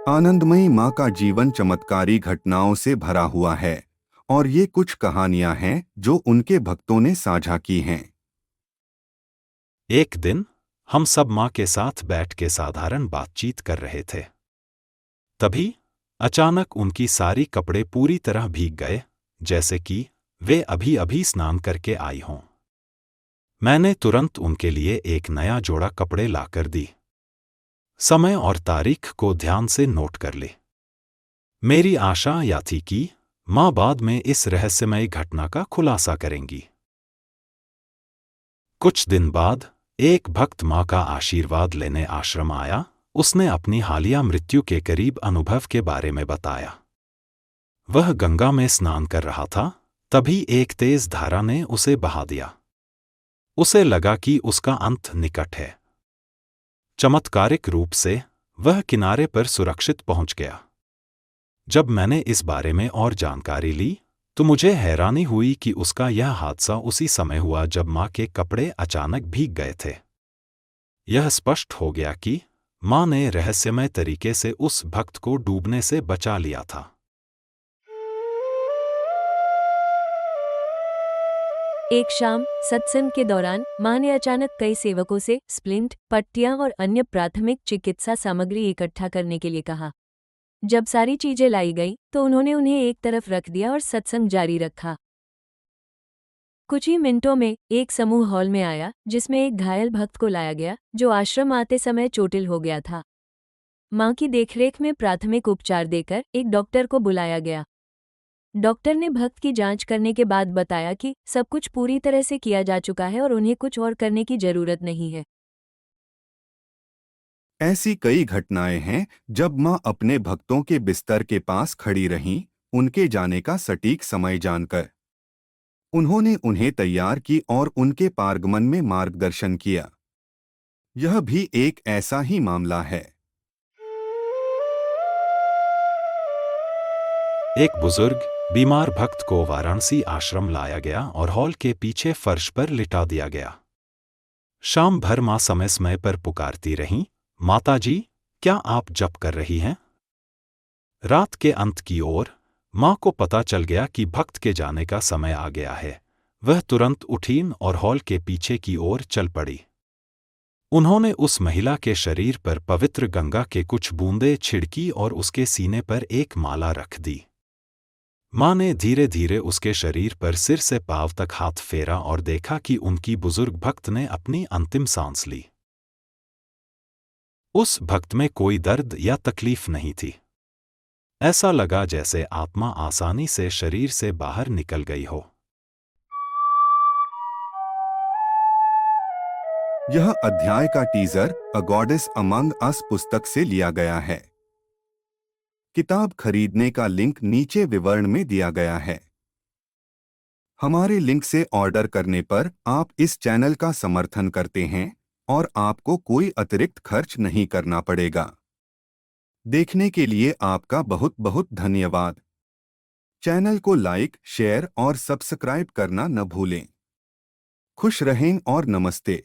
आनंदमयी माँ का जीवन चमत्कारी घटनाओं से भरा हुआ है और ये कुछ कहानियां हैं जो उनके भक्तों ने साझा की हैं। एक दिन हम सब माँ के साथ बैठ के साधारण बातचीत कर रहे थे। तभी अचानक उनकी सारी कपड़े पूरी तरह भीग गए, जैसे कि वे अभी अभी स्नान करके आई हों। मैंने तुरंत उनके लिए एक नया जोड़ा कपड़े लाकर दी। समय और तारीख को ध्यान से नोट कर ले। मेरी आशा यह थी कि माँ बाद में इस रहस्यमयी घटना का खुलासा करेंगी। कुछ दिन बाद एक भक्त माँ का आशीर्वाद लेने आश्रम आया। उसने अपनी हालिया मृत्यु के करीब अनुभव के बारे में बताया। वह गंगा में स्नान कर रहा था, तभी एक तेज धारा ने उसे बहा दिया। उसे लगा कि उसका अंत निकट है। चमत्कारिक रूप से वह किनारे पर सुरक्षित पहुंच गया। जब मैंने इस बारे में और जानकारी ली तो मुझे हैरानी हुई कि उसका यह हादसा उसी समय हुआ जब माँ के कपड़े अचानक भीग गए थे। यह स्पष्ट हो गया कि माँ ने रहस्यमय तरीके से उस भक्त को डूबने से बचा लिया था। एक शाम सत्संग के दौरान माँ ने अचानक कई सेवकों से स्प्लिंट, पट्टियां और अन्य प्राथमिक चिकित्सा सामग्री इकट्ठा करने के लिए कहा। जब सारी चीजें लाई गई तो उन्होंने उन्हें एक तरफ रख दिया और सत्संग जारी रखा। कुछ ही मिनटों में एक समूह हॉल में आया जिसमें एक घायल भक्त को लाया गया जो आश्रम आते समय चोटिल हो गया था। माँ की देखरेख में प्राथमिक उपचार देकर एक डॉक्टर को बुलाया गया। डॉक्टर ने भक्त की जांच करने के बाद बताया कि सब कुछ पूरी तरह से किया जा चुका है और उन्हें कुछ और करने की जरूरत नहीं है। ऐसी कई घटनाएं हैं जब माँ अपने भक्तों के बिस्तर के पास खड़ी रहीं, उनके जाने का सटीक समय जानकर। उन्होंने उन्हें तैयार की और उनके पारगमन में मार्गदर्शन किया। यह भी एक ऐसा ही मामला है। एक बुजुर्ग बीमार भक्त को वाराणसी आश्रम लाया गया और हॉल के पीछे फर्श पर लिटा दिया गया। शाम भर माँ समय समय पर पुकारती रहीं, माता जी, क्या आप जप कर रही हैं? रात के अंत की ओर माँ को पता चल गया कि भक्त के जाने का समय आ गया है। वह तुरंत उठीं और हॉल के पीछे की ओर चल पड़ी। उन्होंने उस महिला के शरीर पर पवित्र गंगा के कुछ बूंदें छिड़की और उसके सीने पर एक माला रख दी। माँ ने धीरे धीरे उसके शरीर पर सिर से पांव तक हाथ फेरा और देखा कि उनकी बुजुर्ग भक्त ने अपनी अंतिम सांस ली। उस भक्त में कोई दर्द या तकलीफ नहीं थी। ऐसा लगा जैसे आत्मा आसानी से शरीर से बाहर निकल गई हो। यह अध्याय का टीजर अ गॉडेस अमंग अस पुस्तक से लिया गया है। किताब खरीदने का लिंक नीचे विवरण में दिया गया है। हमारे लिंक से ऑर्डर करने पर आप इस चैनल का समर्थन करते हैं और आपको कोई अतिरिक्त खर्च नहीं करना पड़ेगा। देखने के लिए आपका बहुत बहुत धन्यवाद। चैनल को लाइक, शेयर और सब्सक्राइब करना न भूलें। खुश रहें और नमस्ते।